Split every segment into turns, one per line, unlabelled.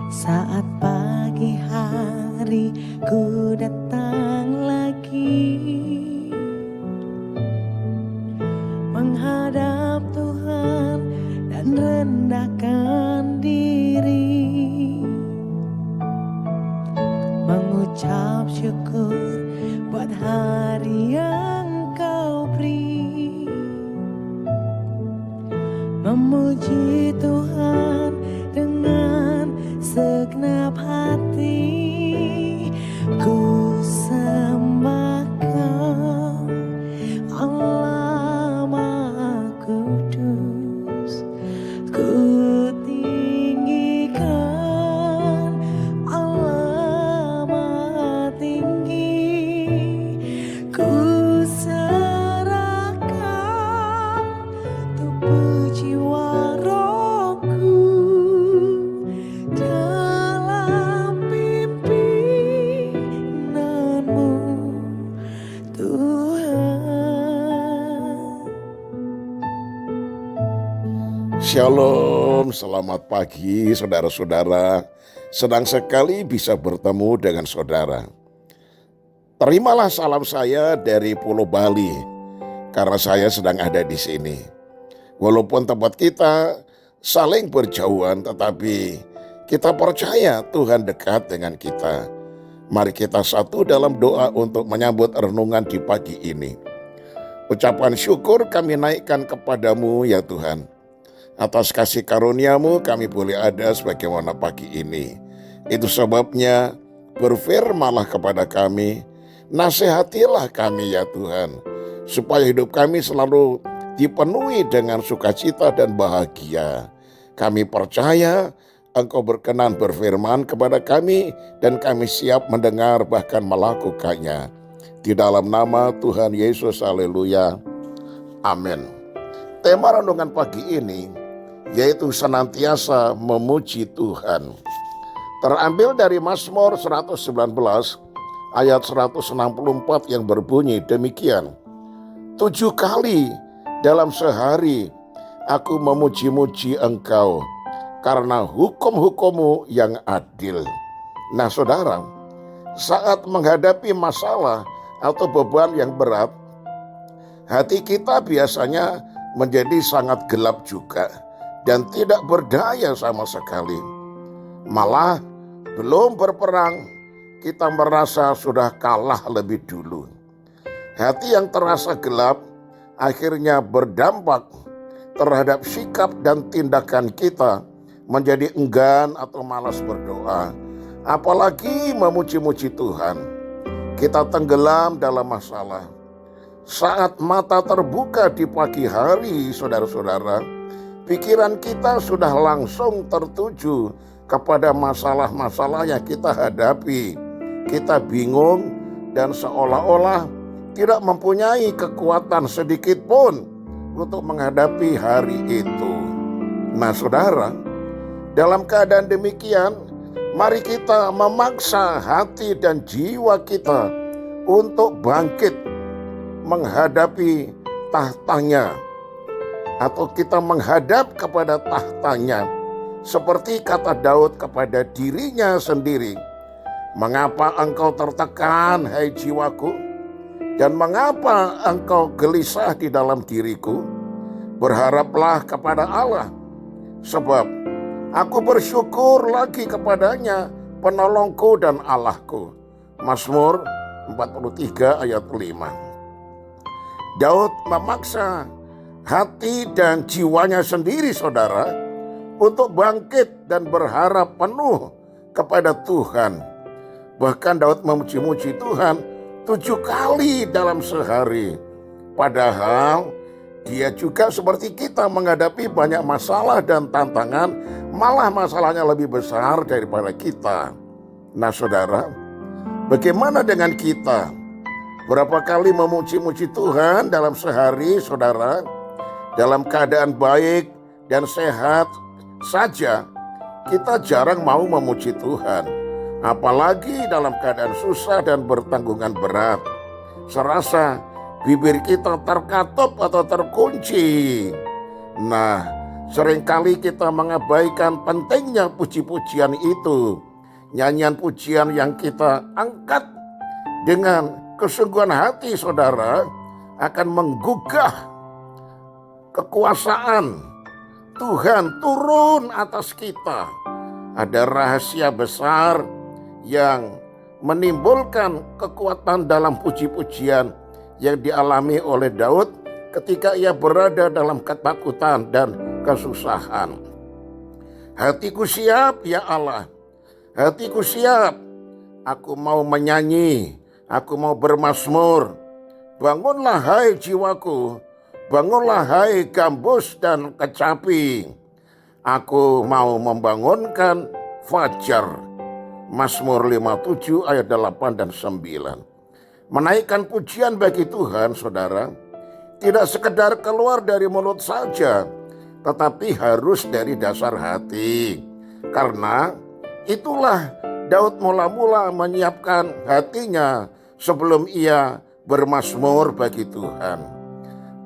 Saat pagi hari ku datang lagi menghadap Tuhan dan rendahkan diri, mengucap syukur buat hari yang Kau beri, memuji Tuhan dengan segenap hati. Ku sembah Kau, Allah Maha Kudus. Ku tinggikan Allah Maha Tinggi. Ku serahkan tubuh jiwa rohku dalam pimpinanmu, Tuhan.
Shalom, selamat pagi saudara-saudara. Senang sekali bisa bertemu dengan saudara. Terimalah salam saya dari Pulau Bali, karena saya sedang ada di sini. Walaupun tempat kita saling berjauhan, tetapi kita percaya Tuhan dekat dengan kita. Mari kita satu dalam doa untuk menyambut renungan di pagi ini. Ucapan syukur kami naikkan kepadamu ya Tuhan. Atas kasih karunia-Mu kami boleh ada sebagaimana pagi ini. Itu sebabnya berfirmanlah kepada kami, nasihatilah kami ya Tuhan, supaya hidup kami selalu dipenuhi dengan sukacita dan bahagia. Kami percaya Engkau berkenan berfirman kepada kami dan kami siap mendengar bahkan melakukannya. Di dalam nama Tuhan Yesus, haleluya, amin. Tema renungan pagi ini yaitu senantiasa memuji Tuhan. Terambil dari Mazmur 119 ayat 164 yang berbunyi demikian. 7 kali dalam sehari aku memuji-muji Engkau karena hukum-hukum-Mu yang adil. Nah saudara, saat menghadapi masalah atau beban yang berat, hati kita biasanya menjadi sangat gelap juga dan tidak berdaya sama sekali. Malah belum berperang, kita merasa sudah kalah lebih dulu. Hati yang terasa gelap akhirnya berdampak terhadap sikap dan tindakan kita, menjadi enggan atau malas berdoa, apalagi memuji-muji Tuhan. Kita tenggelam dalam masalah. Saat mata terbuka di pagi hari, saudara-saudara, pikiran kita sudah langsung tertuju kepada masalah-masalah yang kita hadapi. Kita bingung dan seolah-olah tidak mempunyai kekuatan sedikit pun untuk menghadapi hari itu. Nah saudara, dalam keadaan demikian, mari kita memaksa hati dan jiwa kita untuk bangkit menghadapi tahtanya, atau kita menghadap kepada tahtanya, seperti kata Daud kepada dirinya sendiri. Mengapa engkau tertekan, hai jiwaku? Dan mengapa engkau gelisah di dalam diriku? Berharaplah kepada Allah, sebab aku bersyukur lagi kepadanya, penolongku dan Allahku. Mazmur 43 ayat 5. Daud memaksa hati dan jiwanya sendiri saudara untuk bangkit dan berharap penuh kepada Tuhan. Bahkan Daud memuji-muji Tuhan 7 kali dalam sehari. Padahal dia juga seperti kita menghadapi banyak masalah dan tantangan, malah masalahnya lebih besar daripada kita. Nah saudara, bagaimana dengan kita? Berapa kali memuji-muji Tuhan dalam sehari saudara? Dalam keadaan baik dan sehat saja, kita jarang mau memuji Tuhan. Apalagi dalam keadaan susah dan bertanggungan berat. Serasa bibir kita terkatup atau terkunci. Nah, Seringkali kita mengabaikan pentingnya puji-pujian itu. Nyanyian pujian yang kita angkat dengan kesungguhan hati, saudara, akan menggugah kekuasaan Tuhan turun atas kita. Ada rahasia besar yang menimbulkan kekuatan dalam puji-pujian yang dialami oleh Daud ketika ia berada dalam ketakutan dan kesusahan. Hatiku siap ya Allah, hatiku siap, aku mau menyanyi, aku mau bermazmur. Bangunlah hai jiwaku, bangunlah hai gambus dan kecapi. Aku mau membangunkan fajar. Mazmur 57 ayat 8 dan 9. Menaikkan pujian bagi Tuhan, saudara, tidak sekedar keluar dari mulut saja, tetapi harus dari dasar hati. Karena itulah Daud mula-mula menyiapkan hatinya sebelum ia bermazmur bagi Tuhan.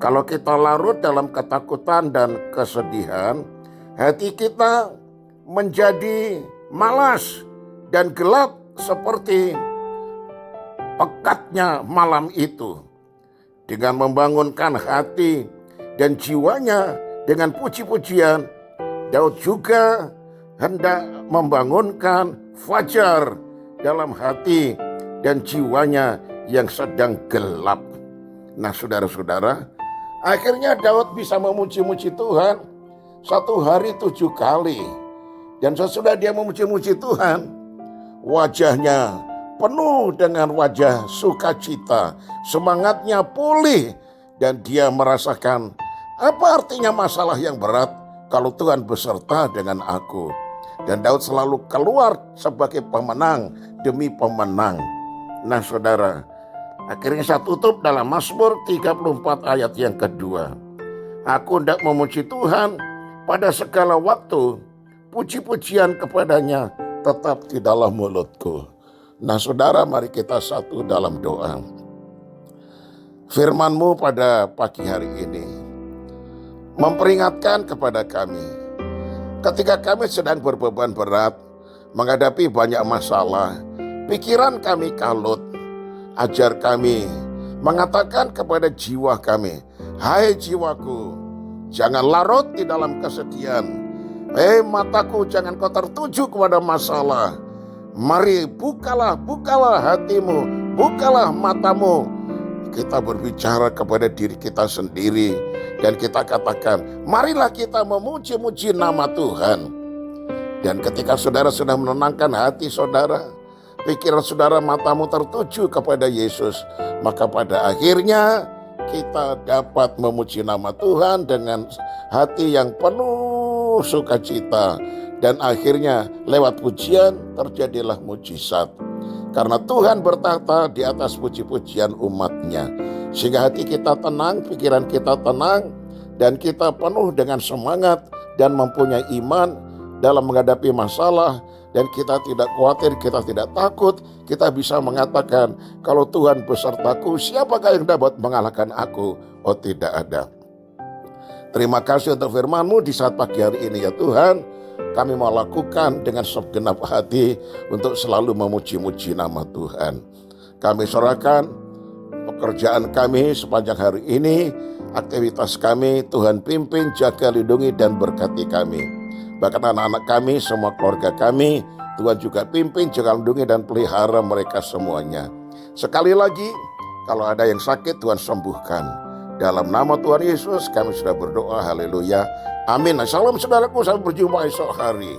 Kalau kita larut dalam ketakutan dan kesedihan, hati kita menjadi malas dan gelap seperti pekatnya malam itu. Dengan membangunkan hati dan jiwanya dengan puji-pujian, Daud juga hendak membangunkan fajar dalam hati dan jiwanya yang sedang gelap. Nah, saudara-saudara, akhirnya Daud bisa memuji-muji Tuhan 1 hari 7 kali. Dan sesudah dia memuji-muji Tuhan, wajahnya penuh dengan wajah sukacita, semangatnya pulih, dan dia merasakan apa artinya masalah yang berat kalau Tuhan beserta dengan aku. Dan Daud selalu keluar sebagai pemenang demi pemenang. Nah, saudara, akhirnya saya tutup dalam Mazmur 34 ayat yang kedua. Aku hendak memuji Tuhan pada segala waktu, puji-pujian kepadanya tetap di dalam mulutku. Nah, saudara, mari kita satu dalam doa. Firman-Mu pada pagi hari ini memperingatkan kepada kami, ketika kami sedang berbeban berat, menghadapi banyak masalah, pikiran kami kalut. Ajar kami mengatakan kepada jiwa kami, hai jiwaku, jangan larut di dalam kesedihan. Mataku, jangan kau tertuju kepada masalah. Mari bukalah hatimu, bukalah matamu. Kita berbicara kepada diri kita sendiri dan kita katakan, marilah kita memuji-muji nama Tuhan. Dan ketika saudara sudah menenangkan hati saudara, pikiran saudara, matamu tertuju kepada Yesus, maka pada akhirnya kita dapat memuji nama Tuhan dengan hati yang penuh sukacita. Dan akhirnya lewat pujian terjadilah mujizat. Karena Tuhan bertahta di atas puji-pujian umatnya. Sehingga hati kita tenang, pikiran kita tenang, dan kita penuh dengan semangat dan mempunyai iman dalam menghadapi masalah. Dan kita tidak khawatir, kita tidak takut. Kita bisa mengatakan, kalau Tuhan besertaku, siapakah yang dapat mengalahkan aku? Oh, tidak ada. Terima kasih untuk firman-Mu di saat pagi hari ini ya Tuhan. Kami mau lakukan dengan segenap hati untuk selalu memuji-muji nama Tuhan. Kami serahkan pekerjaan kami sepanjang hari ini, aktivitas kami, Tuhan pimpin, jaga, lindungi, dan berkati kami. Bahkan anak-anak kami, semua keluarga kami, Tuhan juga pimpin, jaga, lindungi, dan pelihara mereka semuanya. Sekali lagi, kalau ada yang sakit, Tuhan sembuhkan. Dalam nama Tuhan Yesus kami sudah berdoa, haleluya, amin. Salam saudaraku, sampai berjumpa esok hari.